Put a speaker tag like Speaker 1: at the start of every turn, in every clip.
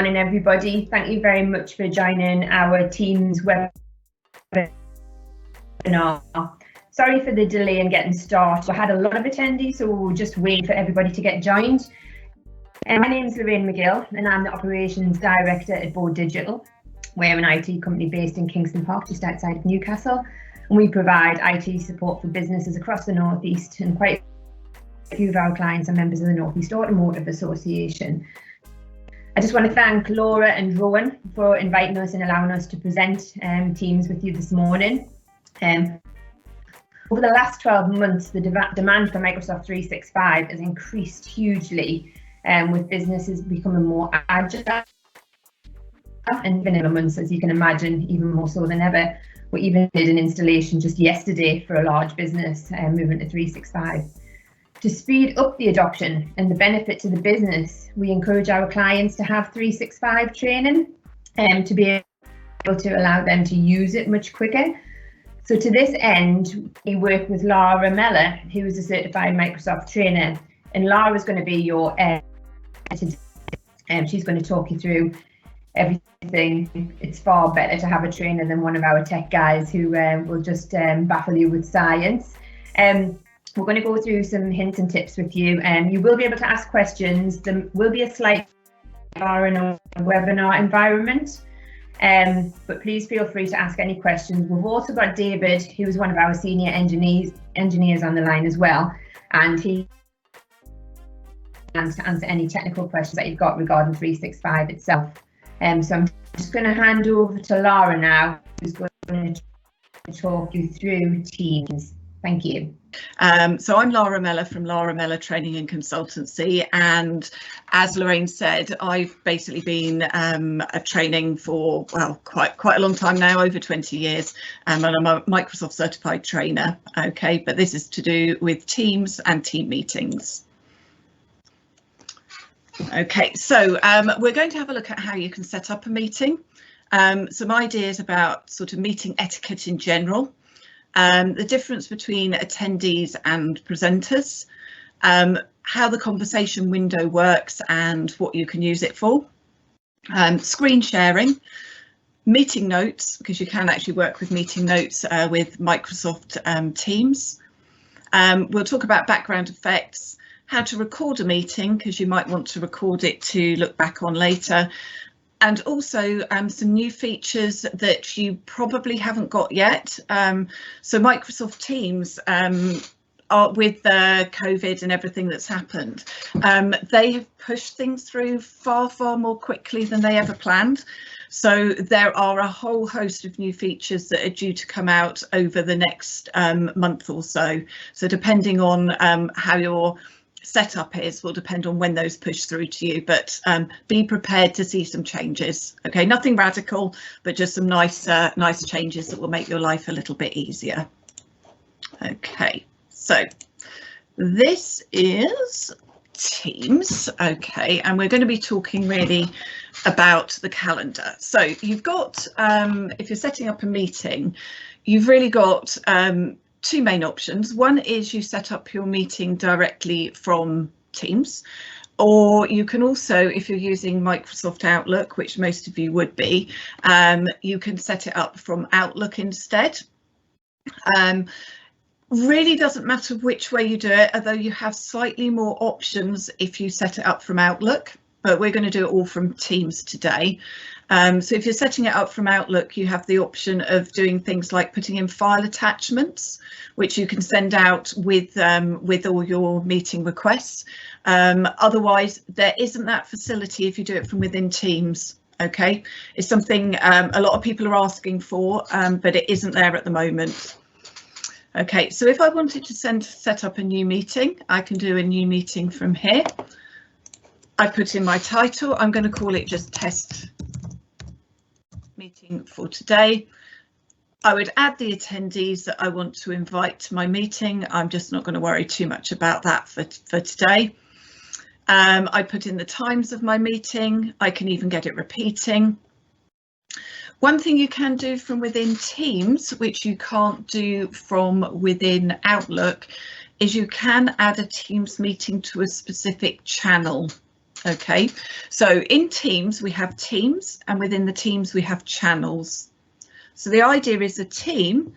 Speaker 1: morning, everybody. Thank you very much for joining our Teams webinar. Sorry for the delay in getting started. We had a lot of attendees, so we're just waiting for everybody to get joined. My name is Lorraine McGill, and I'm the Operations Director at Bowe Digital. We're an IT company based in Kingston Park, just outside of Newcastle, and we provide IT support for businesses across the North East, and quite a few of our clients are members of the North East Automotive Association. I just want to thank Lara and Rowan for inviting us and allowing us to present Teams with you this morning. Over the last 12 months, the demand for Microsoft 365 has increased hugely, with businesses becoming more agile. And in the months, as you can imagine, even more so than ever. We even did an installation just yesterday for a large business moving to 365. To speed up the adoption and the benefit to the business, we encourage our clients to have 365 training to be able to allow them to use it much quicker. So to this end, we work with Lara Mellor, who is a certified Microsoft trainer, and Lara is going to be your she's going to talk you through everything. It's far better to have a trainer than one of our tech guys who will just baffle you with science. We're going to go through some hints and tips with you. You will be able to ask questions. There will be a slight bar in a webinar environment, but please feel free to ask any questions. We've also got David, who is one of our senior engineers on the line as well, and he plans to answer any technical questions that you've got regarding 365 itself. So I'm just going to hand over to Lara now, who's going to talk you through Teams. Thank you.
Speaker 2: So I'm Lara Mellor from Lara Mellor Training and Consultancy, and as Lorraine said, I've basically been training for quite a long time now, over 20 years, and I'm a Microsoft certified trainer. Okay, but this is to do with Teams and team meetings. Okay, so we're going to have a look at how you can set up a meeting, some ideas about sort of meeting etiquette in general. The difference between attendees and presenters, how the conversation window works and what you can use it for, screen sharing, meeting notes, because you can actually work with meeting notes with Microsoft Teams. We'll talk about background effects, how to record a meeting, because you might want to record it to look back on later. And also some new features that you probably haven't got yet. So Microsoft Teams, with COVID and everything that's happened, they have pushed things through far more quickly than they ever planned. So there are a whole host of new features that are due to come out over the next month or so. So depending on how your setup will depend on when those push through to you, but be prepared to see some changes. Okay, nothing radical, but just some nice changes that will make your life a little bit easier. Okay, so this is Teams. Okay, and we're going to be talking really about the calendar. So you've got, if you're setting up a meeting, you've really got two main options. One is you set up your meeting directly from Teams, or you can also, if you're using Microsoft Outlook, which most of you would be, you can set it up from Outlook instead. Really doesn't matter which way you do it, although you have slightly more options if you set it up from Outlook, but we're going to do it all from Teams today. So if you're setting it up from Outlook, you have the option of doing things like putting in file attachments, which you can send out with all your meeting requests. Otherwise, there isn't that facility if you do it from within Teams. Okay, it's something a lot of people are asking for, but it isn't there at the moment. Okay, so if I wanted to set up a new meeting, I can do a new meeting from here. I put in my title. I'm going to call it just test meeting for today. I would add the attendees that I want to invite to my meeting. I'm just not going to worry too much about that for today. I put in the times of my meeting. I can even get it repeating. One thing you can do from within Teams, which you can't do from within Outlook, is you can add a Teams meeting to a specific channel. Okay, so in Teams we have teams, and within the teams we have channels. So the idea is a team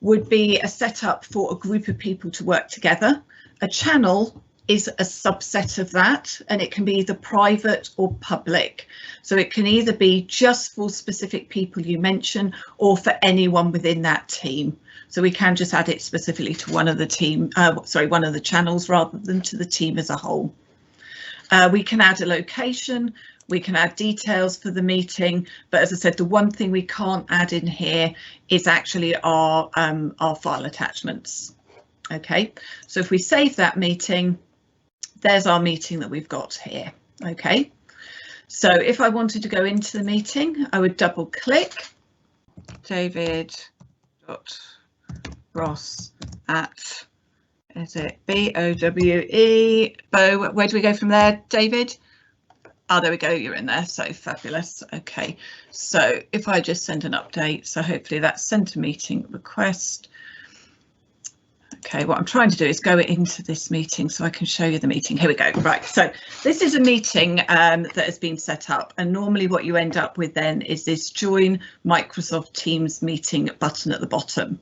Speaker 2: would be a setup for a group of people to work together. A channel is a subset of that, and it can be either private or public. So it can either be just for specific people you mention or for anyone within that team. So we can just add it specifically to one of the one of the channels rather than to the team as a whole. We can add a location, we can add details for the meeting, but as I said, the one thing we can't add in here is actually our file attachments. Okay, so if we save that meeting, there's our meeting that we've got here. Okay, so if I wanted to go into the meeting, I would double click david.ross at, is it Bowe, Bowe, where do we go from there, David? Oh, there we go, you're in there, so fabulous. Okay, so if I just send an update, so hopefully that's sent a meeting request. Okay, what I'm trying to do is go into this meeting so I can show you the meeting. Here we go. Right, so this is a meeting that has been set up, and normally what you end up with then is this Join Microsoft Teams Meeting button at the bottom.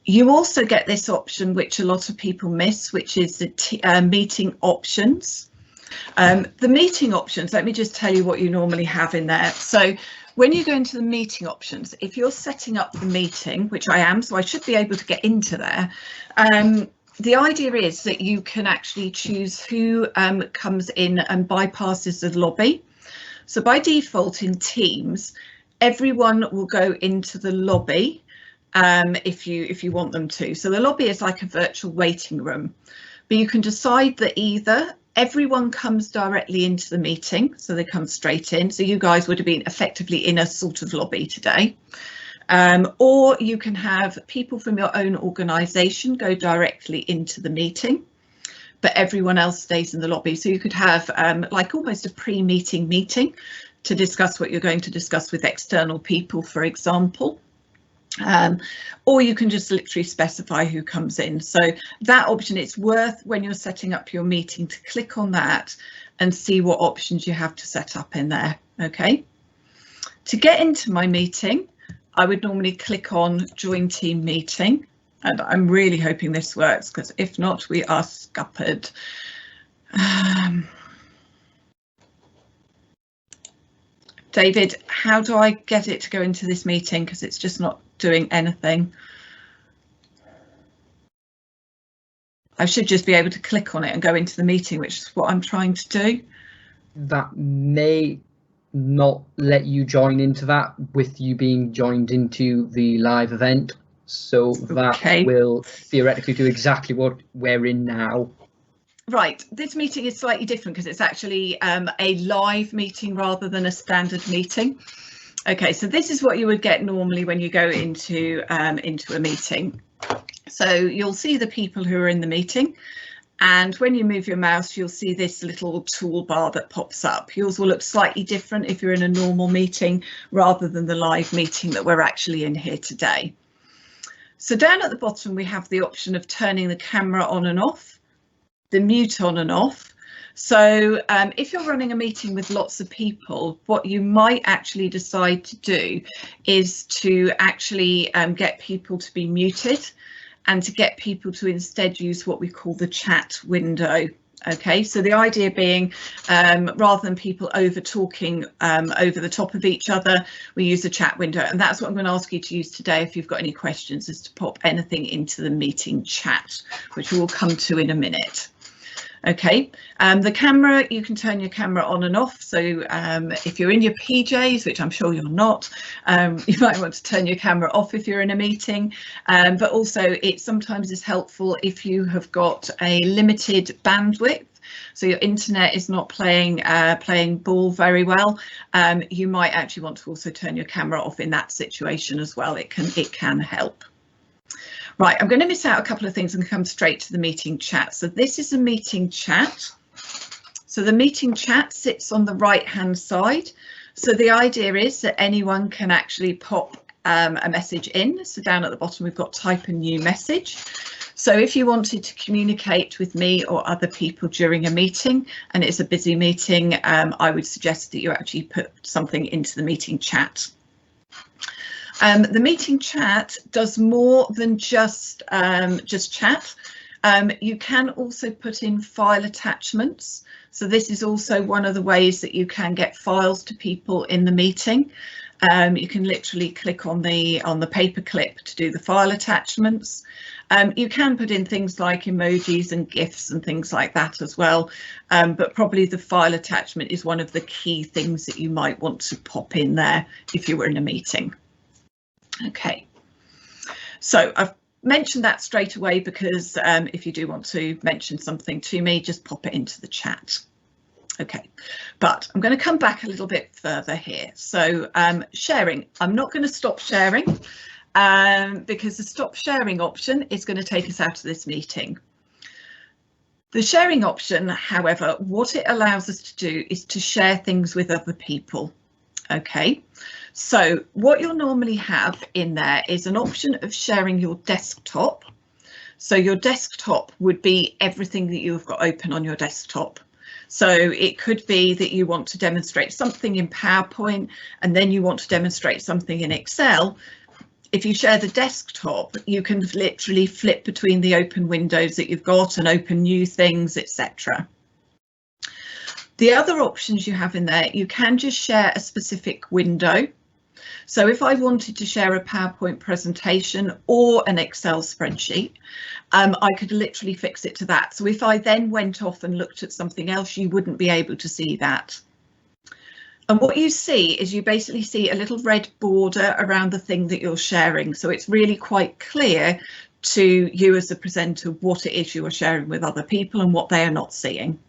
Speaker 2: You also get this option, which a lot of people miss, which is the meeting options. The meeting options, let me just tell you what you normally have in there. So when you go into the meeting options, if you're setting up the meeting, which I am, so I should be able to get into there, the idea is that you can actually choose who comes in and bypasses the lobby. So by default in Teams, everyone will go into the lobby if you want them to. So the lobby is like a virtual waiting room, but you can decide that either everyone comes directly into the meeting, so they come straight in. So you guys would have been effectively in a sort of lobby today. Or you can have people from your own organisation go directly into the meeting, but everyone else stays in the lobby. So you could have like almost a pre-meeting meeting to discuss what you're going to discuss with external people, for example. Or you can just literally specify who comes in. So that option, it's worth when you're setting up your meeting to click on that and see what options you have to set up in there. Okay, to get into my meeting, I would normally click on Join Team Meeting, and I'm really hoping this works, because if not, we are scuppered. David, how do I get it to go into this meeting? Because it's just not doing anything. I should just be able to click on it and go into the meeting, which is what I'm trying to do.
Speaker 3: That may not let you join into that with you being joined into the live event. So that will theoretically do exactly what we're in now.
Speaker 2: Right, this meeting is slightly different because it's actually a live meeting rather than a standard meeting. Okay, so this is what you would get normally when you go into a meeting. So you'll see the people who are in the meeting, and when you move your mouse, you'll see this little toolbar that pops up. Yours will look slightly different if you're in a normal meeting rather than the live meeting that we're actually in here today. So down at the bottom, we have the option of turning the camera on and off, the mute on and off. So if you're running a meeting with lots of people, what you might actually decide to do is to actually get people to be muted and to get people to instead use what we call the chat window. Okay, so the idea being rather than people over talking over the top of each other, we use the chat window, and that's what I'm going to ask you to use today if you've got any questions, is to pop anything into the meeting chat, which we will come to in a minute. Okay, the camera, you can turn your camera on and off. So if you're in your PJs, which I'm sure you're not, you might want to turn your camera off if you're in a meeting. But also it sometimes is helpful if you have got a limited bandwidth. So your internet is not playing ball very well. You might actually want to also turn your camera off in that situation as well. It can help. Right, I'm going to miss out a couple of things and come straight to the meeting chat. So this is a meeting chat. So the meeting chat sits on the right hand side. So the idea is that anyone can actually pop a message in. So down at the bottom, we've got type a new message. So if you wanted to communicate with me or other people during a meeting and it's a busy meeting, I would suggest that you actually put something into the meeting chat. The meeting chat does more than just chat. You can also put in file attachments. So this is also one of the ways that you can get files to people in the meeting. You can literally click on the paperclip to do the file attachments. You can put in things like emojis and GIFs and things like that as well, but probably the file attachment is one of the key things that you might want to pop in there if you were in a meeting. Okay, so I've mentioned that straight away because if you do want to mention something to me, just pop it into the chat. Okay, but I'm going to come back a little bit further here. So sharing, I'm not going to stop sharing because the stop sharing option is going to take us out of this meeting. The sharing option, however, what it allows us to do is to share things with other people. Okay, so what you'll normally have in there is an option of sharing your desktop. So your desktop would be everything that you've got open on your desktop. So it could be that you want to demonstrate something in PowerPoint and then you want to demonstrate something in Excel. If you share the desktop, you can literally flip between the open windows that you've got and open new things, etc. The other options you have in there, you can just share a specific window. So if I wanted to share a PowerPoint presentation or an Excel spreadsheet, I could literally fix it to that. So if I then went off and looked at something else, you wouldn't be able to see that. And what you see is you basically see a little red border around the thing that you're sharing. So it's really quite clear to you as the presenter what it is you are sharing with other people and what they are not seeing.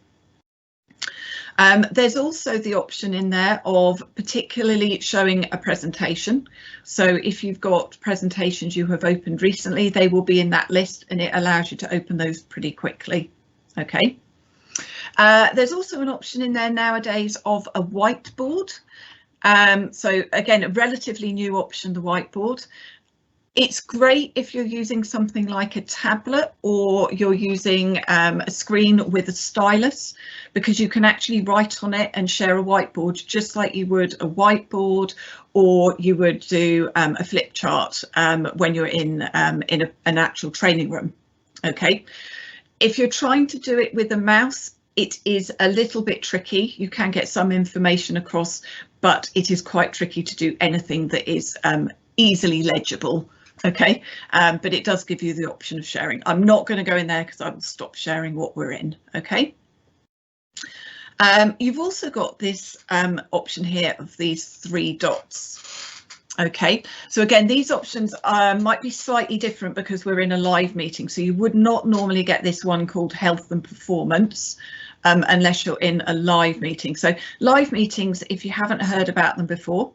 Speaker 2: There's also the option in there of particularly showing a presentation. So if you've got presentations you have opened recently, they will be in that list and it allows you to open those pretty quickly. Okay. There's also an option in there nowadays of a whiteboard. So again, a relatively new option, the whiteboard. It's great if you're using something like a tablet or you're using a screen with a stylus, because you can actually write on it and share a whiteboard just like you would a whiteboard or you would do a flip chart when you're in an actual training room. Okay, if you're trying to do it with a mouse, it is a little bit tricky. You can get some information across, but it is quite tricky to do anything that is easily legible. Okay, but it does give you the option of sharing. I'm not going to go in there because I will stop sharing what we're in. Okay. You've also got this option here of these 3 dots. Okay, so again, these options might be slightly different because we're in a live meeting. So you would not normally get this one called health and performance unless you're in a live meeting. So live meetings, if you haven't heard about them before,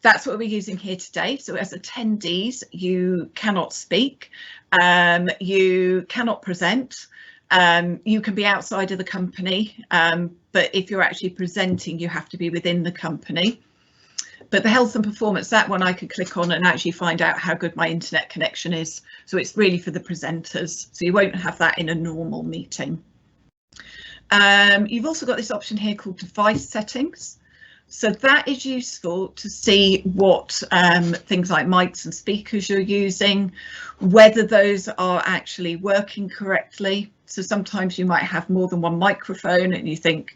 Speaker 2: that's what we're using here today. So as attendees, you cannot speak, you cannot present, you can be outside of the company, but if you're actually presenting, you have to be within the company. But the health and performance, that one I could click on and actually find out how good my internet connection is. So it's really for the presenters. So you won't have that in a normal meeting. You've also got this option here called device settings. So that is useful to see what things like mics and speakers you're using, whether those are actually working correctly. So sometimes you might have more than one microphone and you think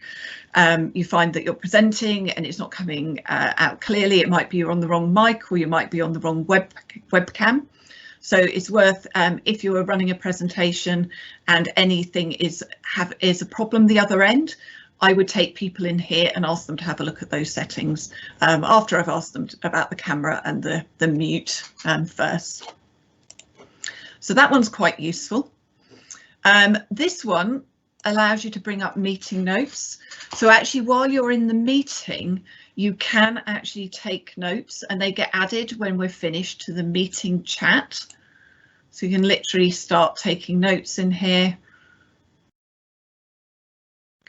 Speaker 2: you find that you're presenting and it's not coming out clearly. It might be you're on the wrong mic or you might be on the wrong webcam. So it's worth, if you are running a presentation and anything is a problem the other end, I would take people in here and ask them to have a look at those settings after I've asked them about the camera and the mute first. So that one's quite useful. This one allows you to bring up meeting notes. So actually, while you're in the meeting, you can actually take notes and they get added when we're finished to the meeting chat. So you can literally start taking notes in here.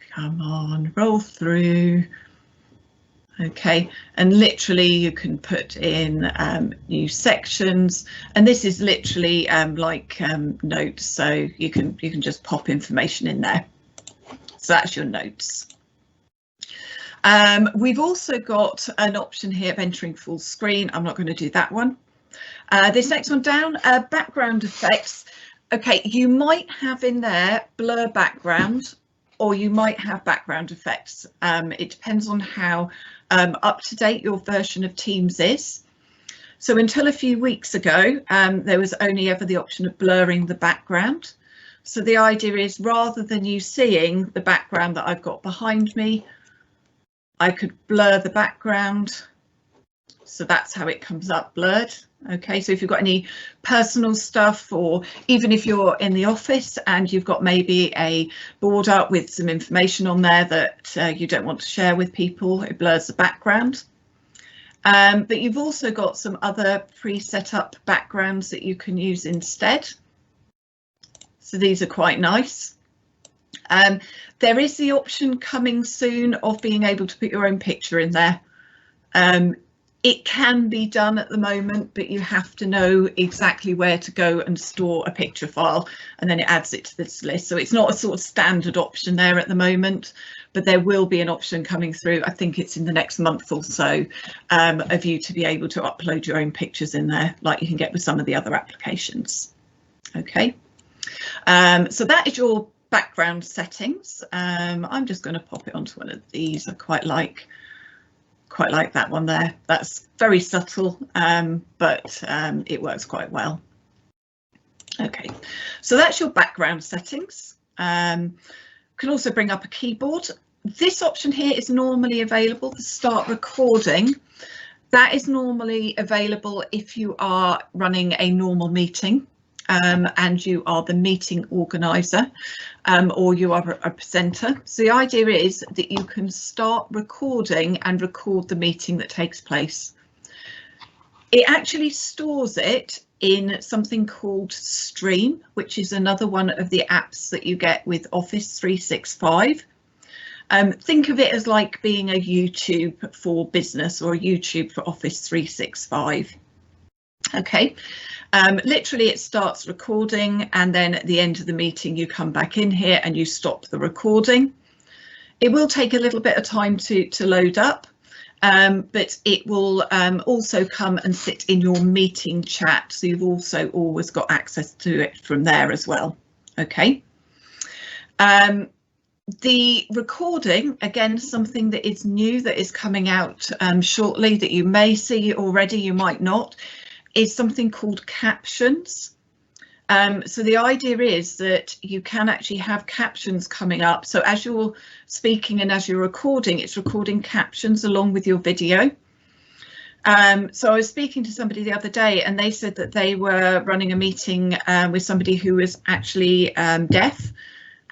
Speaker 2: Come on, roll through. Okay, and literally you can put in new sections, and this is literally like notes, so you can just pop information in there. So that's your notes. We've also got an option here of entering full screen. I'm not going to do that one. This next one down, background effects. Okay, you might have in there blur background, or you might have background effects. It depends on how up to date your version of Teams is. So until a few weeks ago, there was only ever the option of blurring the background. So the idea is, rather than you seeing the background that I've got behind me, I could blur the background. So that's how it comes up blurred. Okay, so if you've got any personal stuff, or even if you're in the office and you've got maybe a board up with some information on there that you don't want to share with people, it blurs the background. But you've also got some other pre-set up backgrounds that you can use instead. So these are quite nice. There is the option coming soon of being able to put your own picture in there. It can be done at the moment, but you have to know exactly where to go and store a picture file, and then it adds it to this list. So it's not a sort of standard option there at the moment, but there will be an option coming through. I think it's in the next month or so, of you to be able to upload your own pictures in there, like you can get with some of the other applications. Okay, so that is your background settings. I'm just going to pop it onto one of these. I quite like that one there. That's very subtle, but it works quite well. Okay, so that's your background settings. Can also bring up a keyboard. This option here is normally available to start recording. That is normally available if you are running a normal meeting. And you are the meeting organizer, or you are a presenter. So the idea is that you can start recording and record the meeting that takes place. It actually stores it in something called Stream, which is another one of the apps that you get with Office 365. Think of it as like being a YouTube for business, or a YouTube for Office 365. Okay. Literally it starts recording, and then at the end of the meeting you come back in here and you stop the recording. It will take a little bit of time to load up, but it will also come and sit in your meeting chat, so you've also always got access to it from there as well. Okay. The recording, again, something that is new, that is coming out shortly, that you may see already, you might not, is something called captions. So the idea is that you can actually have captions coming up. So as you're speaking and as you're recording, it's recording captions along with your video. So I was speaking to somebody the other day, and they said that they were running a meeting with somebody who was actually deaf.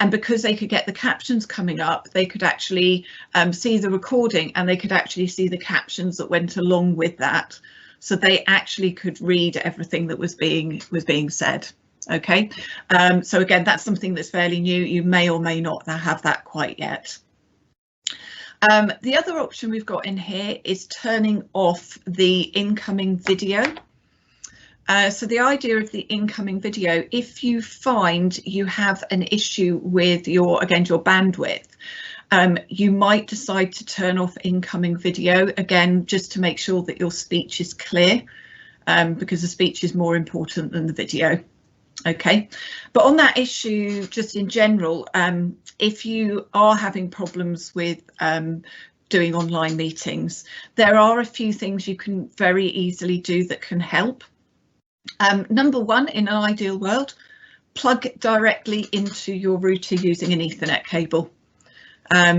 Speaker 2: And because they could get the captions coming up, they could actually see the recording, and they could actually see the captions that went along with that. So they actually could read everything that was being said. Okay, so again, that's something that's fairly new. You may or may not have that quite yet. The other option we've got in here is turning off the incoming video. So the idea of the incoming video, if you find you have an issue with your bandwidth, you might decide to turn off incoming video, again, just to make sure that your speech is clear, because the speech is more important than the video. Okay, but on that issue, just in general, if you are having problems with doing online meetings, there are a few things you can very easily do that can help. Number one, in an ideal world, plug directly into your router using an Ethernet cable.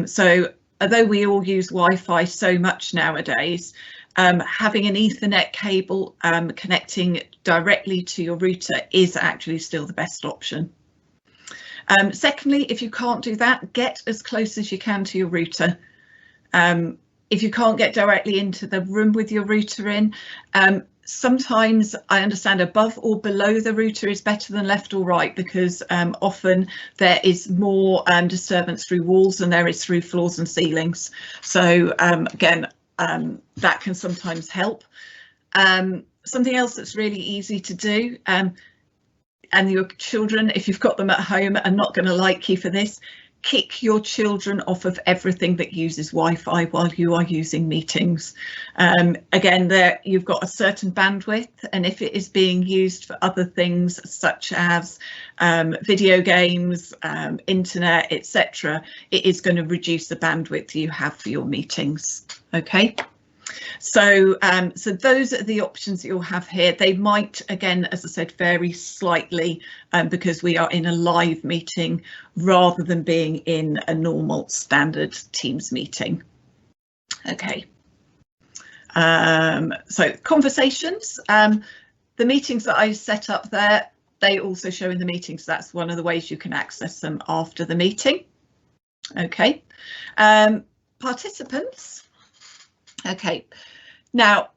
Speaker 2: So although we all use Wi-Fi so much nowadays, having an Ethernet cable connecting directly to your router is actually still the best option. Secondly, if you can't do that, get as close as you can to your router. If you can't get directly into the room with your router in, sometimes I understand above or below the router is better than left or right, because often there is more disturbance through walls than there is through floors and ceilings. So again, that can sometimes help. Something else that's really easy to do, and your children, if you've got them at home, are not going to like you for this. Kick your children off of everything that uses Wi-Fi while you are using meetings. Again, there you've got a certain bandwidth, and if it is being used for other things such as video games, internet, etc., it is going to reduce the bandwidth you have for your meetings. Okay. So those are the options that you'll have here. They might, again, as I said, vary slightly because we are in a live meeting rather than being in a normal standard Teams meeting. Okay. So conversations, the meetings that I set up there, they also show in the meetings. That's one of the ways you can access them after the meeting. Okay. Participants. Okay, now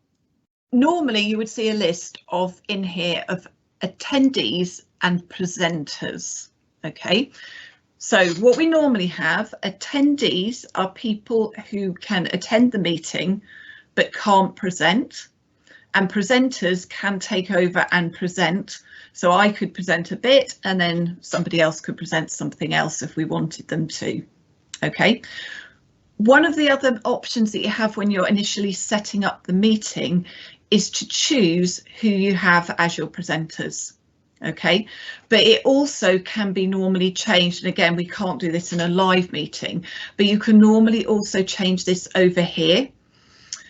Speaker 2: normally you would see a list of in here of attendees and presenters. Okay, so what we normally have, attendees are people who can attend the meeting but can't present, and presenters can take over and present. So I could present a bit and then somebody else could present something else if we wanted them to. Okay. One of the other options that you have when you're initially setting up the meeting is to choose who you have as your presenters. Okay, but it also can be normally changed. And again, we can't do this in a live meeting, but you can normally also change this over here.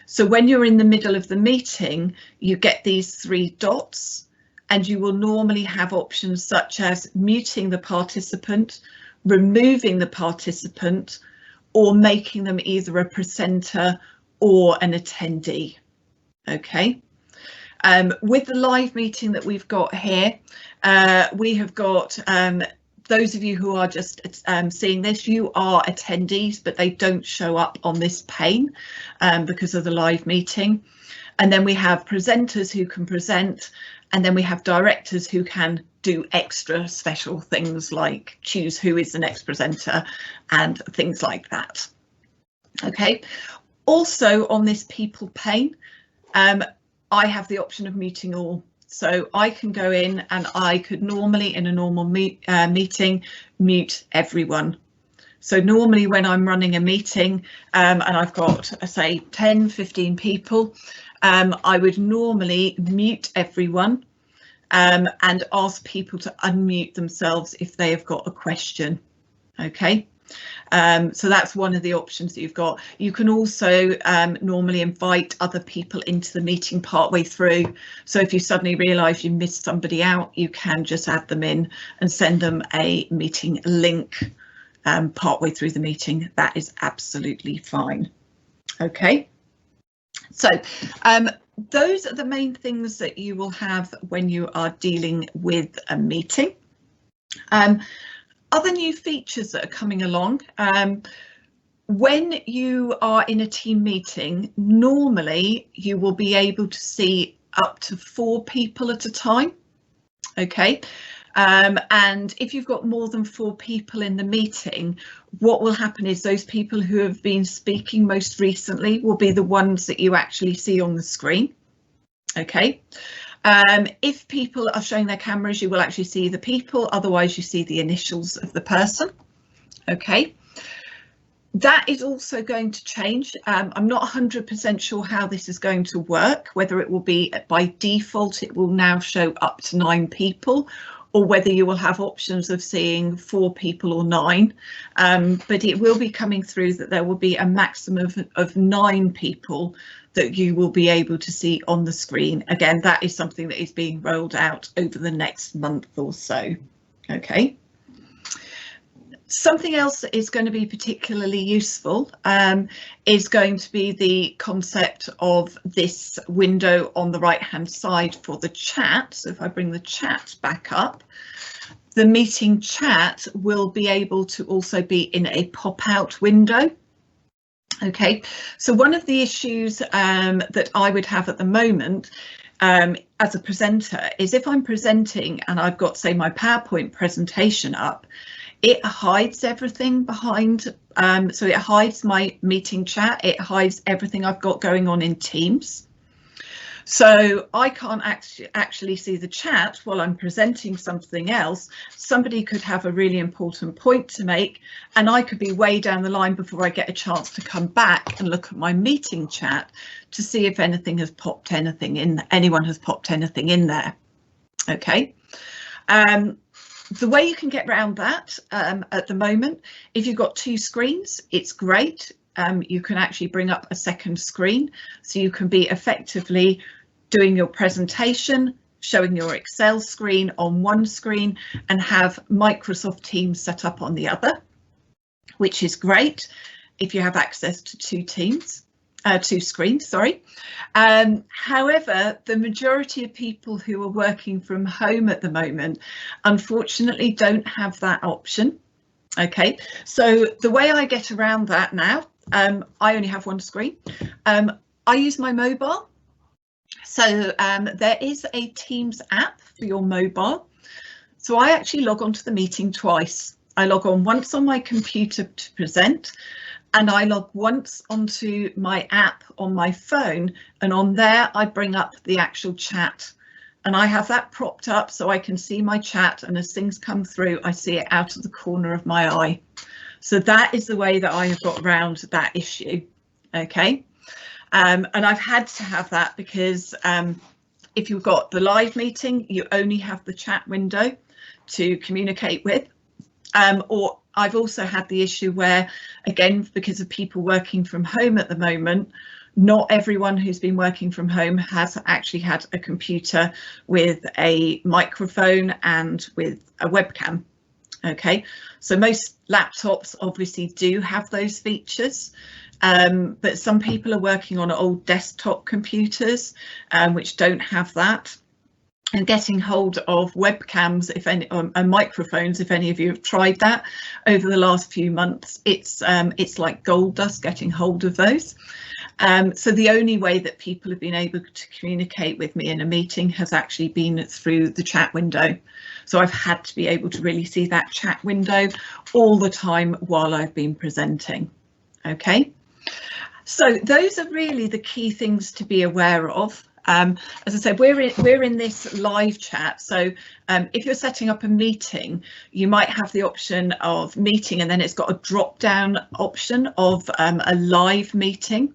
Speaker 2: So when you're in the middle of the meeting, you get these 3 dots and you will normally have options such as muting the participant, removing the participant, or making them either a presenter or an attendee. Okay. With the live meeting that we've got here, we have got those of you who are just seeing this, you are attendees, but they don't show up on this pane because of the live meeting. And then we have presenters who can present, and then we have directors who can do extra special things like choose who is the next presenter and things like that. Okay, also on this people pane, I have the option of muting all. So I can go in and I could normally in a normal meeting mute everyone. So normally when I'm running a meeting and I've got, say, 10, 15 people, I would normally mute everyone and ask people to unmute themselves if they have got a question. Okay, so that's one of the options that you've got. You can also normally invite other people into the meeting partway through. So if you suddenly realise you missed somebody out, you can just add them in and send them a meeting link partway through the meeting. That is absolutely fine. Okay, so those are the main things that you will have when you are dealing with a meeting. Other new features that are coming along. When you are in a team meeting, normally you will be able to see up to 4 people at a time. Okay. And if you've got more than 4 people in the meeting, what will happen is those people who have been speaking most recently will be the ones that you actually see on the screen. Okay. If people are showing their cameras, you will actually see the people, otherwise you see the initials of the person. Okay. That is also going to change. I'm not 100% sure how this is going to work, whether it will be by default, it will now show up to 9 people, or whether you will have options of seeing 4 people or 9, but it will be coming through that there will be a maximum of 9 people that you will be able to see on the screen. Again, that is something that is being rolled out over the next month or so. Okay. Something else that is going to be particularly useful is going to be the concept of this window on the right hand side for the chat. So if I bring the chat back up, the meeting chat will be able to also be in a pop-out window. Okay, so one of the issues that I would have at the moment as a presenter is if I'm presenting and I've got, say, my PowerPoint presentation up, it hides everything behind, so it hides my meeting chat, it hides everything I've got going on in Teams. So I can't actually see the chat while I'm presenting something else. Somebody could have a really important point to make, and I could be way down the line before I get a chance to come back and look at my meeting chat to see if anyone has popped anything in there. Okay. The way you can get around that at the moment, if you've got two screens, it's great. You can actually bring up a second screen, so you can be effectively doing your presentation, showing your Excel screen on one screen and have Microsoft Teams set up on the other, which is great if you have access to two screens, sorry. However, the majority of people who are working from home at the moment, unfortunately, don't have that option. Okay, so the way I get around that now, I only have one screen. I use my mobile. So there is a Teams app for your mobile. So I actually log on to the meeting twice. I log on once on my computer to present, and I log once onto my app on my phone, and on there I bring up the actual chat. And I have that propped up so I can see my chat, and as things come through, I see it out of the corner of my eye. So that is the way that I have got around that issue. Okay, and I've had to have that because if you've got the live meeting, you only have the chat window to communicate with. Or I've also had the issue where, again, because of people working from home at the moment, not everyone who's been working from home has actually had a computer with a microphone and with a webcam. Okay, so most laptops obviously do have those features, but some people are working on old desktop computers which don't have that. And getting hold of webcams, if any, and microphones, if any of you have tried that over the last few months, it's like gold dust getting hold of those. So the only way that people have been able to communicate with me in a meeting has actually been through the chat window. So I've had to be able to really see that chat window all the time while I've been presenting. Okay, so those are really the key things to be aware of. As I said, we're in this live chat, so if you're setting up a meeting, you might have the option of meeting, and then it's got a drop down option of a live meeting.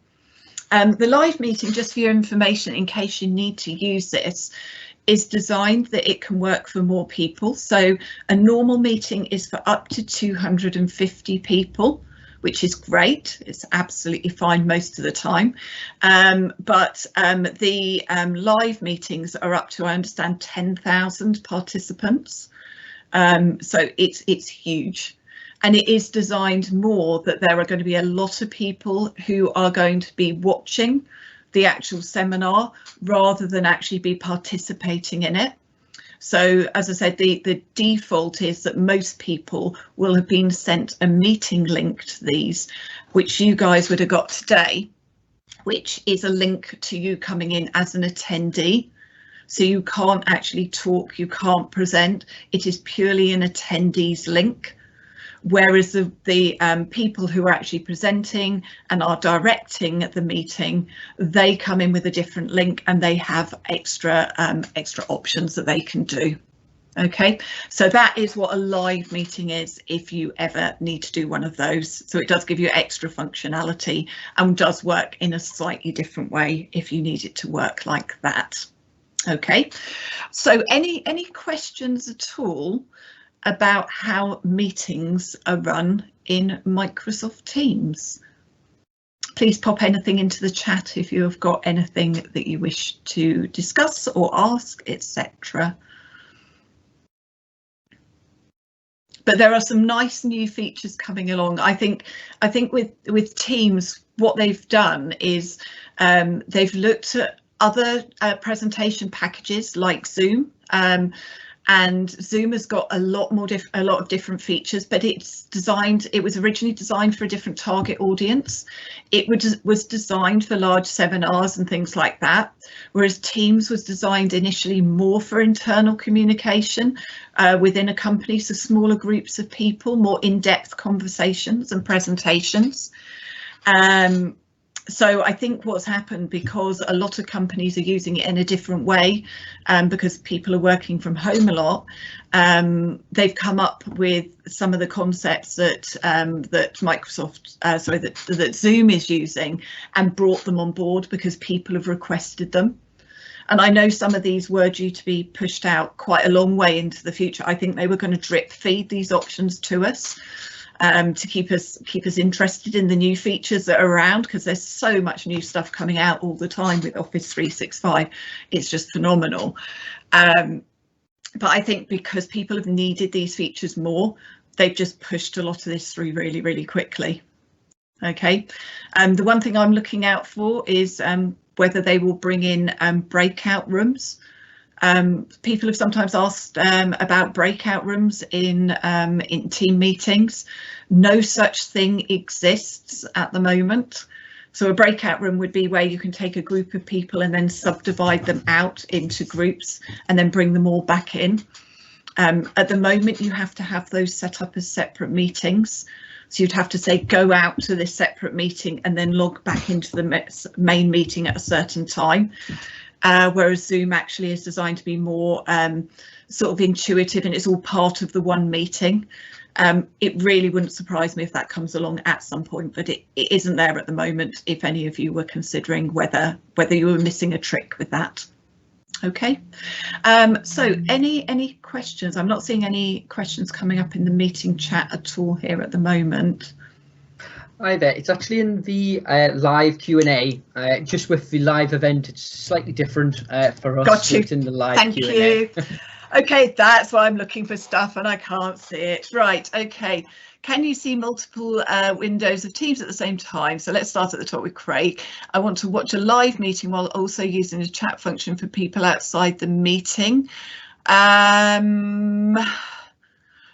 Speaker 2: The live meeting, just for your information, in case you need to use this, is designed that it can work for more people. So a normal meeting is for up to 250 people, which is great. It's absolutely fine most of the time. But the live meetings are up to, I understand, 10,000 participants. So it's huge. And it is designed more that there are going to be a lot of people who are going to be watching the actual seminar rather than actually be participating in it. So, as I said, the default is that most people will have been sent a meeting link to these, which you guys would have got today, which is a link to you coming in as an attendee. So you can't actually talk, you can't present. It is purely an attendees link. Whereas the people who are actually presenting and are directing the meeting, they come in with a different link and they have extra options that they can do. OK, so that is what a live meeting is if you ever need to do one of those. So it does give you extra functionality and does work in a slightly different way if you need it to work like that. OK, so any questions at all about how meetings are run in Microsoft Teams? Please pop anything into the chat if you have got anything that you wish to discuss or ask, etc. But there are some nice new features coming along. I think with Teams, what they've done is they've looked at other presentation packages like Zoom. and Zoom has got a lot of different features, but it was originally designed for a different target audience. It was designed for large seminars and things like that, whereas Teams was designed initially more for internal communication within a company, so smaller groups of people, more in-depth conversations and presentations. So I think what's happened, because a lot of companies are using it in a different way, because people are working from home a lot, they've come up with some of the concepts that that Zoom is using and brought them on board because people have requested them. And I know some of these were due to be pushed out quite a long way into the future. I think they were going to drip feed these options to us. To keep us interested in the new features that are around, because there's so much new stuff coming out all the time with Office 365. It's just phenomenal. But I think because people have needed these features more, they've just pushed a lot of this through really, really quickly. OK, the one thing I'm looking out for is whether they will bring in breakout rooms. People have sometimes asked about breakout rooms in team meetings. No such thing exists at the moment. So a breakout room would be where you can take a group of people and then subdivide them out into groups and then bring them all back in. At the moment, you have to have those set up as separate meetings. So you'd have to say, go out to this separate meeting and then log back into the main meeting at a certain time. Whereas Zoom actually is designed to be more sort of intuitive, and it's all part of the one meeting. It really wouldn't surprise me if that comes along at some point, but it isn't there at the moment, if any of you were considering whether you were missing a trick with that. OK, so any questions? I'm not seeing any questions coming up in the meeting chat at all here at the moment.
Speaker 3: Hi there, it's actually in the live Q&A, just with the live event, it's slightly different for us.
Speaker 2: Got you.
Speaker 3: In the live
Speaker 2: Thank
Speaker 3: Q&A.
Speaker 2: you. OK, that's why I'm looking for stuff and I can't see it. Right, OK. Can you see multiple windows of Teams at the same time? So let's start at the top with Craig. I want to watch a live meeting while also using the chat function for people outside the meeting.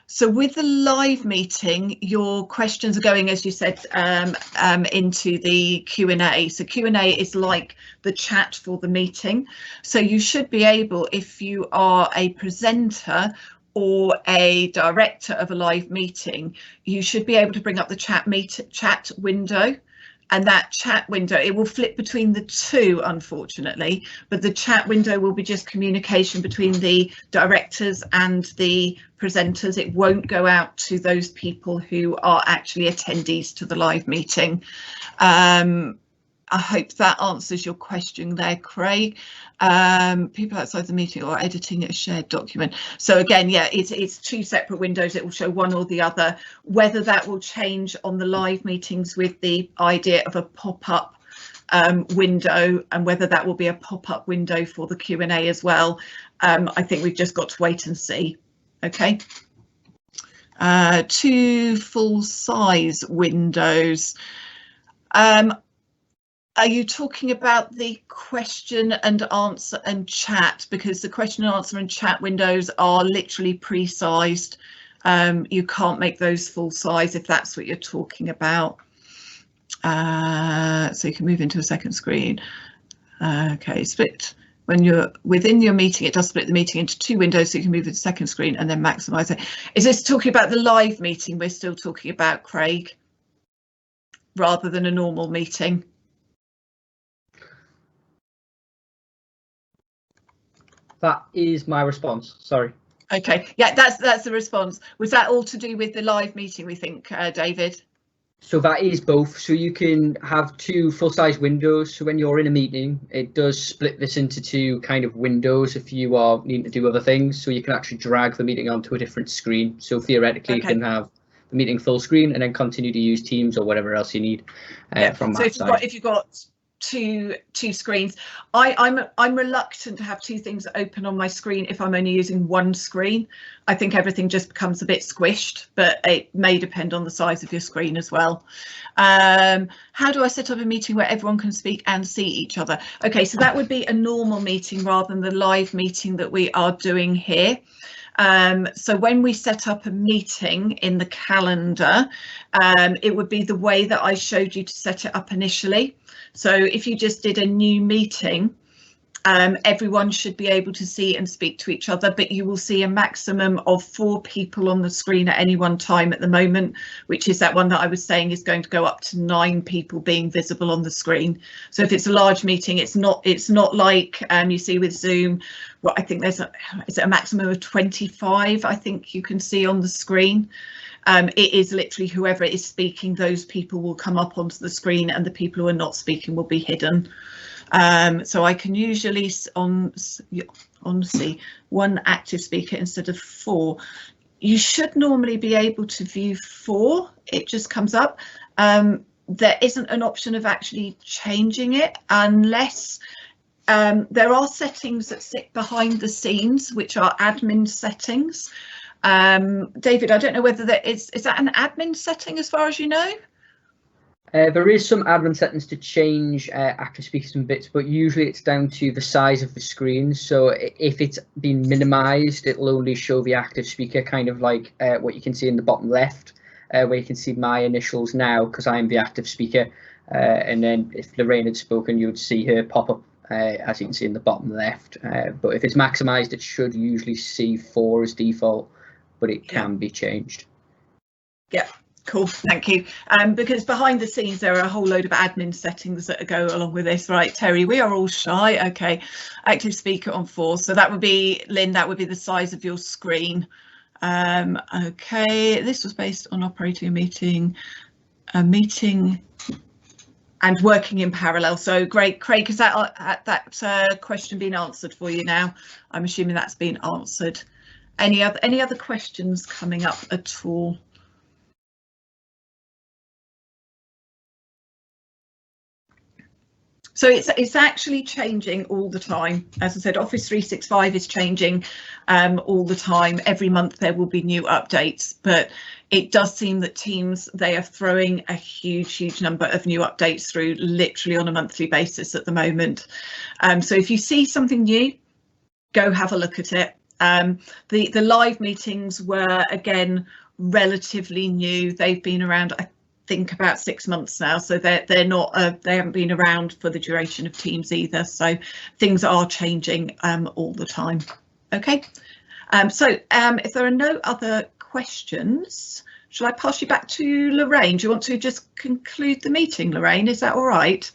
Speaker 2: So with the live meeting, your questions are going, as you said, into the Q&A. So Q&A is like the chat for the meeting. So you should be able, if you are a presenter or a director of a live meeting, you should be able to bring up the chat window. And that chat window, it will flip between the two, unfortunately, but the chat window will be just communication between the directors and the presenters. It won't go out to those people who are actually attendees to the live meeting. I hope that answers your question there, Craig. People outside the meeting or editing a shared document. So again, yeah, it's two separate windows. It will show one or the other. Whether that will change on the live meetings with the idea of a pop-up window, and whether that will be a pop-up window for the Q&A as well, I think we've just got to wait and see. OK. Two full-size windows. Are you talking about the question and answer and chat? Because the question and answer and chat windows are literally pre-sized. You can't make those full size if that's what you're talking about. So you can move into a second screen. OK, split. When you're within your meeting, it does split the meeting into two windows, so you can move to the second screen and then maximise it. Is this talking about the live meeting we're still talking about, Craig, rather than a normal meeting?
Speaker 3: That is my response, sorry.
Speaker 2: OK, yeah, that's the response. Was that all to do with the live meeting, we think, David?
Speaker 3: So that is both. So you can have two full-size windows. So when you're in a meeting, it does split this into two kind of windows if you are needing to do other things. So you can actually drag the meeting onto a different screen. So theoretically, okay, you can have the meeting full screen and then continue to use Teams or whatever else you need from that side. So if you've got two screens, I'm reluctant to have two things open on my screen if I'm only using one screen. I think everything just becomes a bit squished, but it may depend on the size of your screen as well. How do I set up a meeting where everyone can speak and see each other? OK, so that would be a normal meeting rather than the live meeting that we are doing here.
Speaker 2: So when we set up a meeting in the calendar, it would be the way that I showed you to set it up initially. So if you just did a new meeting, everyone should be able to see and speak to each other, but you will see a maximum of 4 people on the screen at any one time at the moment, which is that one that I was saying is going to go up to 9 people being visible on the screen. So if it's a large meeting, it's not like you see with Zoom. Well, I think is it a maximum of 25, I think you can see on the screen. It is literally whoever is speaking, those people will come up onto the screen, and the people who are not speaking will be hidden. So I can usually see 1 active speaker instead of 4. You should normally be able to view 4. It just comes up. There isn't an option of actually changing it unless there are settings that sit behind the scenes, which are admin settings. David, I don't know whether is that an admin setting as far as you know?
Speaker 3: There is some admin settings to change active speakers and bits, but usually it's down to the size of the screen. So if it's been minimized, it'll only show the active speaker, kind of like what you can see in the bottom left, where you can see my initials now because I'm the active speaker. And then if Lorraine had spoken, you would see her pop up, as you can see in the bottom left. But if it's maximized, it should usually see 4 as default, but it can be changed. Yeah.
Speaker 2: Cool, thank you. Because behind the scenes there are a whole load of admin settings that go along with this. Right, Terry, we are all shy. Okay, active speaker on 4. So that would be, Lynn, that would be the size of your screen. Okay, this was based on operating a meeting and working in parallel. So great, Craig, has that question been answered for you now? I'm assuming that's been answered. Any other questions coming up at all? So it's actually changing all the time. As I said, Office 365 is changing all the time. Every month there will be new updates, but it does seem that Teams, they are throwing a huge number of new updates through literally on a monthly basis at the moment. So if you see something new, go have a look at it. The live meetings were, again, relatively new. They've been around, I think, about 6 months now, so they're not they haven't been around for the duration of Teams either, so things are changing all the time. Okay, so if there are no other questions, shall I pass you back to Lorraine? Do you want to just conclude the meeting, Lorraine? Is that all right?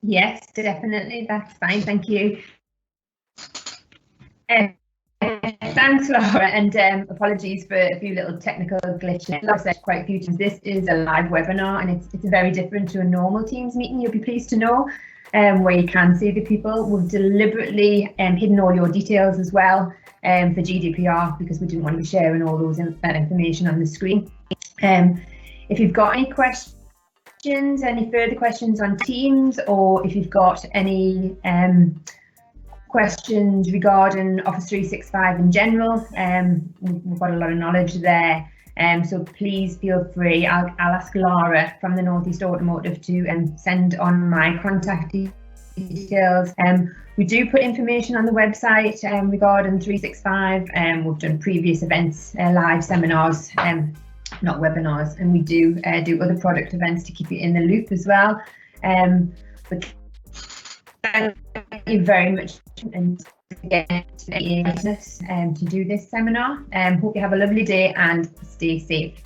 Speaker 1: Yes, definitely, that's fine, thank you. Thanks, Lara, and apologies for a few little technical glitches. I've said quite a few times, this is a live webinar, and it's very different to a normal Teams meeting, you'll be pleased to know, where you can see the people. We've deliberately hidden all your details as well for GDPR, because we didn't want to be sharing all those that information on the screen. If you've got any questions, any further questions on Teams, or if you've got any questions regarding Office 365 in general, we've got a lot of knowledge there, so please feel free. I'll ask Lara from the North East Automotive to send on my contact details. We do put information on the website regarding 365. We've done previous events, live seminars, not webinars, and we do other product events to keep you in the loop as well. But thank you very much, and again to do this seminar. Hope you have a lovely day and stay safe.